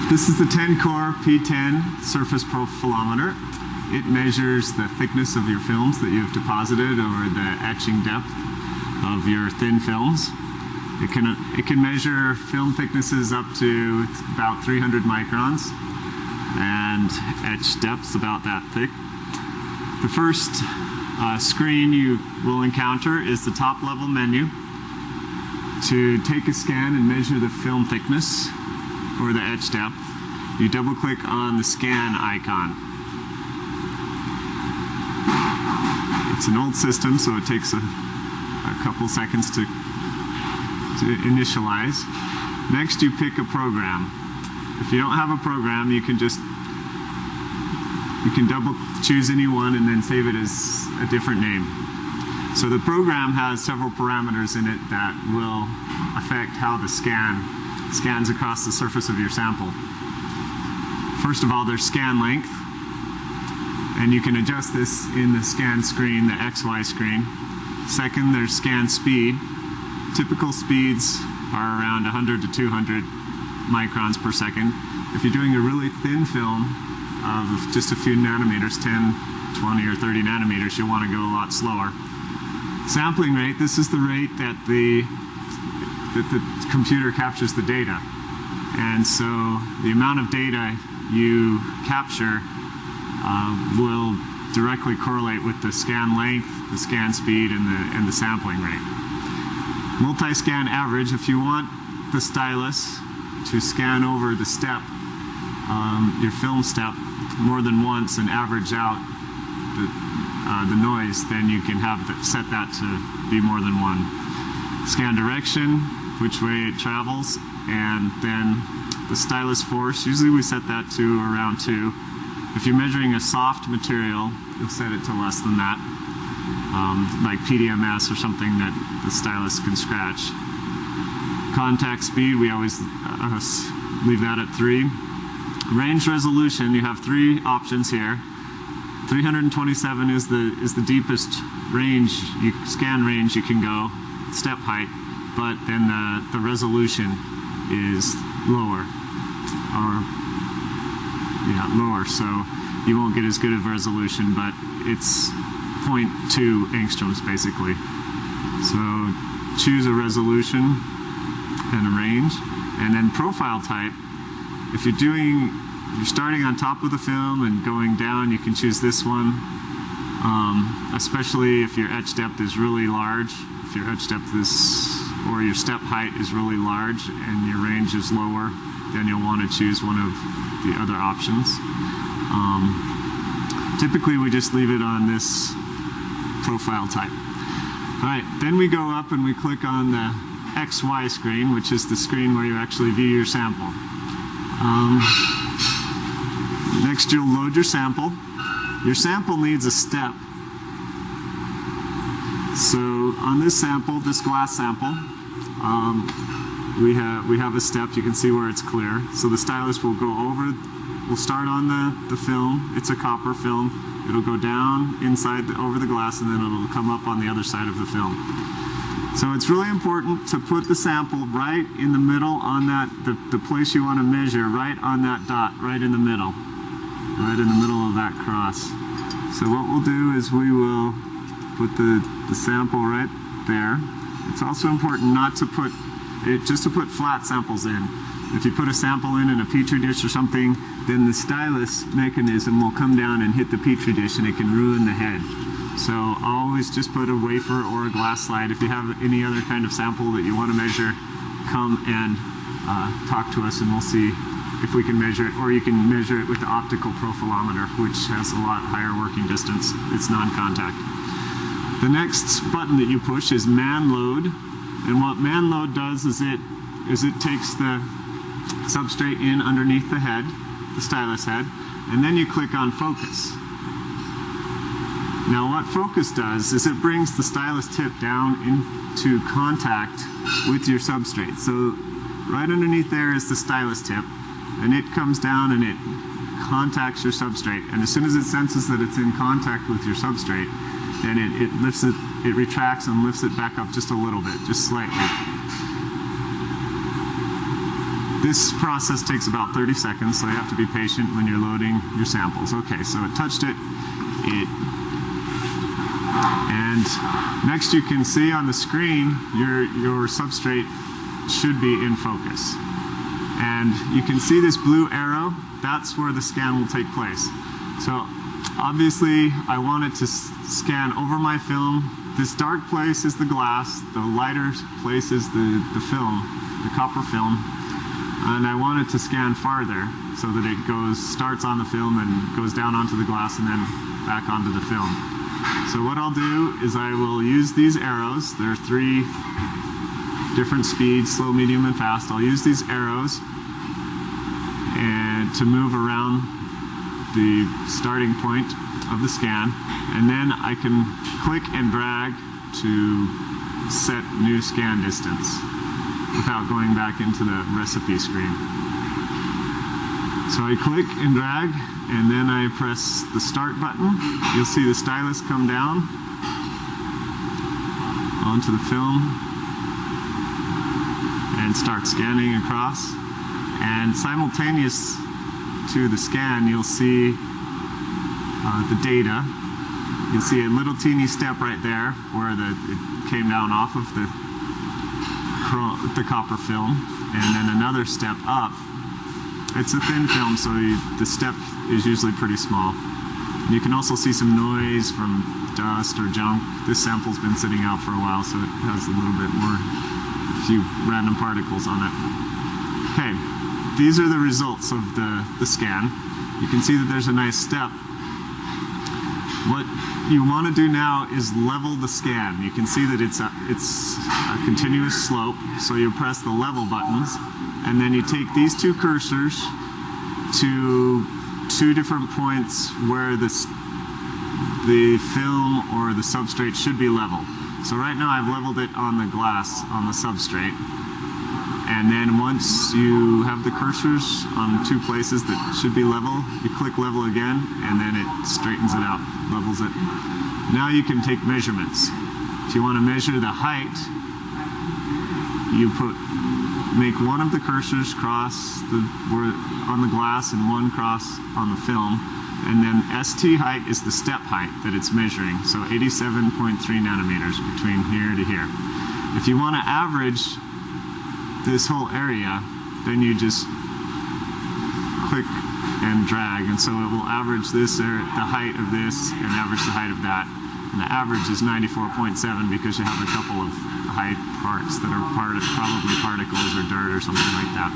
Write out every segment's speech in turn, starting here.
This is the Tencor P10 surface profilometer. It measures the thickness of your films that you've deposited or the etching depth of your thin films. It can measure film thicknesses up to about 300 microns and etch depths about that thick. The first screen you will encounter is the top level menu. To take a scan and measure the film thickness or the etch depth, you double click on the scan icon. It's an old system, so it takes a couple seconds to initialize. Next, you pick a program. If you don't have a program, you can double choose any one and then save it as a different name. So the program has several parameters in it that will affect how the scan scans across the surface of your sample. First of all, there's scan length, and you can adjust this in the scan screen, the XY screen. Second, there's scan speed. Typical speeds are around 100 to 200 microns per second. If you're doing a really thin film of just a few nanometers, 10, 20, or 30 nanometers, you'll want to go a lot slower. Sampling rate, this is the rate that the computer captures the data. And so the amount of data you capture will directly correlate with the scan length, the scan speed, and the sampling rate. Multi-scan average, if you want the stylus to scan over the step, your film step, more than once and average out the noise, then you can set that to be more than one. Scan direction, which way it travels, and then the stylus force, usually we set that to around 2. If you're measuring a soft material, you'll set it to less than that, like PDMS or something that the stylus can scratch. Contact speed, we always leave that at 3. Range resolution, you have 3 options here. 327 is the deepest range, scan range you can go, step height, but then the resolution is lower, lower, so you won't get as good of resolution, but it's 0.2 angstroms basically. So choose a resolution and a range, and then profile type. If you're starting on top of the film and going down, you can choose this one, especially if your etch depth is really large. If your etch depth or your step height is really large and your range is lower, then you'll want to choose one of the other options. Typically we just leave it on this profile type. Alright, then we go up and we click on the XY screen, which is the screen where you actually view your sample. Next, you'll load your sample. Your sample needs a step. So on this sample, this glass sample, we have a step. You can see where it's clear. So the stylus will go over, we'll start on the film. It's a copper film. It'll go down inside over the glass, and then it'll come up on the other side of the film. So it's really important to put the sample right in the middle on the place you want to measure, right on that dot, right in the middle. Right in the middle of that cross. So what we'll do is we will put the sample right there. It's also important not to put just to put flat samples in. If you put a sample in a petri dish or something, then the stylus mechanism will come down and hit the petri dish, and it can ruin the head. So always just put a wafer or a glass slide. If you have any other kind of sample that you want to measure, come and talk to us and we'll see if we can measure it, or you can measure it with the optical profilometer, which has a lot higher working distance. It's non-contact. The next button that you push is man load, and what man load does is it takes the substrate in underneath the head, the stylus head, and then you click on focus. Now what focus does is it brings the stylus tip down into contact with your substrate. So right underneath there is the stylus tip, and it comes down and it contacts your substrate. And as soon as it senses that it's in contact with your substrate, then it lifts it, it retracts and lifts it back up just a little bit, just slightly. This process takes about 30 seconds, so you have to be patient when you're loading your samples. Okay, so it touched it. And next you can see on the screen your substrate should be in focus. And you can see this blue arrow, that's where the scan will take place. So obviously I want it to scan over my film. This dark place is the glass, the lighter place is the film, the copper film. And I want it to scan farther so that it starts on the film and goes down onto the glass and then back onto the film. So what I'll do is I will use these arrows. There are 3 different speeds, slow, medium, and fast. I'll use these arrows and to move around the starting point of the scan, and then I can click and drag to set new scan distance without going back into the recipe screen. So I click and drag, and then I press the start button. You'll see the stylus come down onto the film and start scanning across. And simultaneous to the scan, you'll see the data. You'll see a little teeny step right there where it came down off of the copper film, and then another step up. It's a thin film, so the step is usually pretty small. You can also see some noise from dust or junk. This sample's been sitting out for a while, so it has a little bit more, a few random particles on it. Okay, these are the results of the scan. You can see that there's a nice step. What you want to do now is level the scan. You can see that it's a continuous slope, so you press the level buttons, and then you take these 2 cursors to 2 different points where the film or the substrate should be level. So right now I've leveled it on the glass, on the substrate. And then once you have the cursors on 2 places that should be level, you click level again, and then it straightens it out, levels it. Now you can take measurements. If you want to measure the height, you make one of the cursors cross on the glass and one cross on the film, and then ST height is the step height that it's measuring, so 87.3 nanometers between here to here. If you want to average this whole area, then you just click and drag, and so it will average this, or the height of this, and average the height of that. And the average is 94.7 because you have a couple of high parts that are probably particles or dirt or something like that.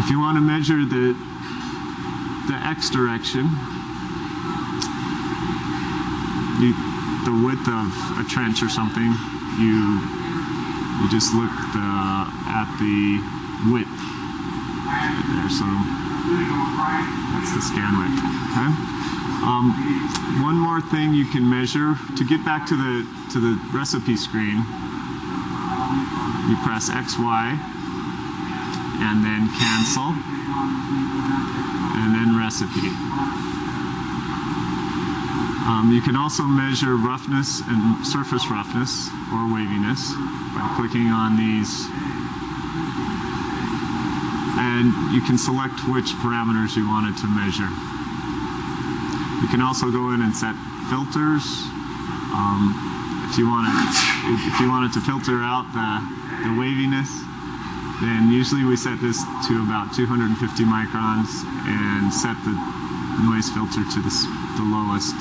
If you want to measure the X direction, the width of a trench or something, you just look at the width right there. So that's the scan width. Okay? One more thing you can measure to get back to the recipe screen. You press XY and then cancel and then recipe. You can also measure roughness and surface roughness or waviness by clicking on these, and you can select which parameters you wanted to measure. You can also go in and set filters. If you wanted to filter out the waviness, then usually we set this to about 250 microns and set the noise filter to the lowest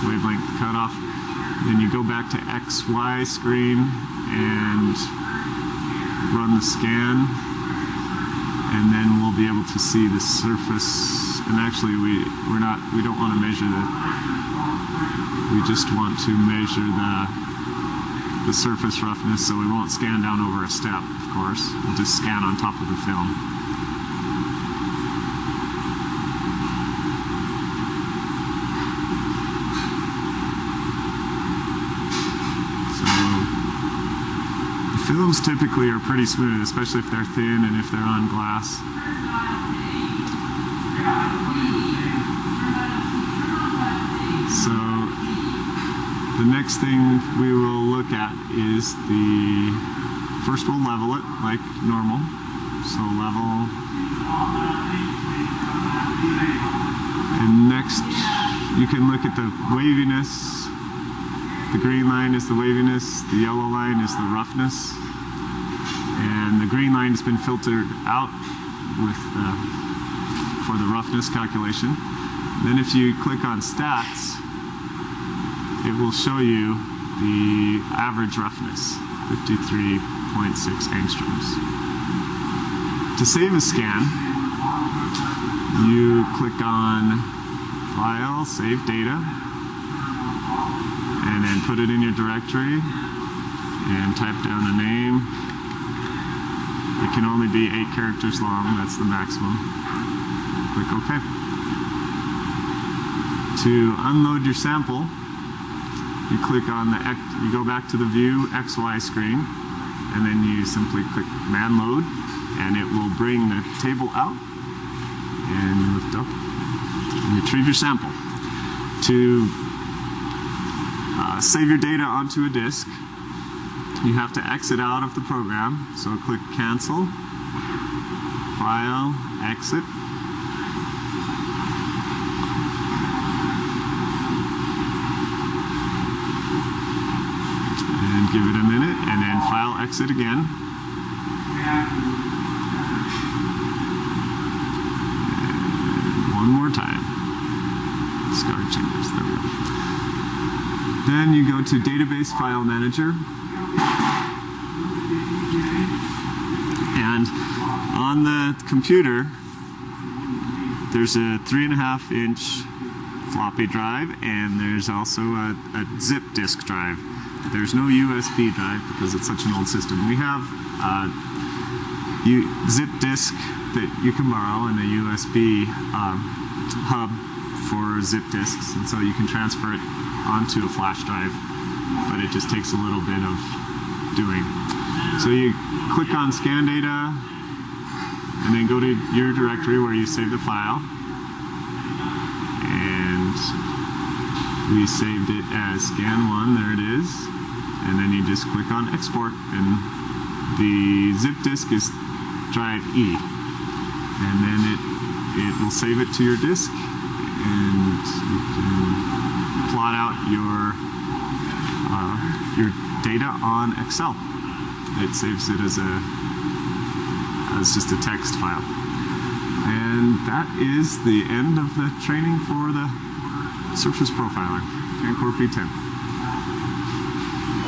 wavelength cutoff. Then you go back to XY screen and run the scan, and then we'll be able to see the surface. And actually, we don't want to measure that. We just want to measure the surface roughness, so we won't scan down over a step. Of course, we'll just scan on top of the film. Films typically are pretty smooth, especially if they're thin and if they're on glass. So the next thing we will look at is first we'll level it like normal. So level. And next, you can look at the waviness. The green line is the waviness, the yellow line is the roughness, and the green line has been filtered out with for the roughness calculation. Then if you click on stats, it will show you the average roughness, 53.6 angstroms. To save a scan, you click on File, Save Data, and then put it in your directory and type down a name. It can only be 8 characters long, that's the maximum. Click OK. To unload your sample, you click on you go back to the View XY screen, and then you simply click Man Load, and it will bring the table out, and you lift up and retrieve your sample. To save your data onto a disk, you have to exit out of the program. So click Cancel, File, Exit. And give it a minute, and then File, Exit again. And one more time. Discard changes, there we go. Then you go to Database File Manager. And on the computer, there's a 3.5-inch floppy drive, and there's also a zip disk drive. There's no USB drive because it's such an old system. We have zip disk that you can borrow and a USB hub for zip disks, and so you can transfer it onto a flash drive, but it just takes a little bit of doing. So you click on Scan Data, and then go to your directory where you save the file, and we saved it as Scan1, there it is, and then you just click on Export, and the zip disk is drive E, and then it will save it to your disk, and you can plot out your data on Excel. It saves it as just a text file. And that is the end of the training for the Surface Profiler, Tencor P10.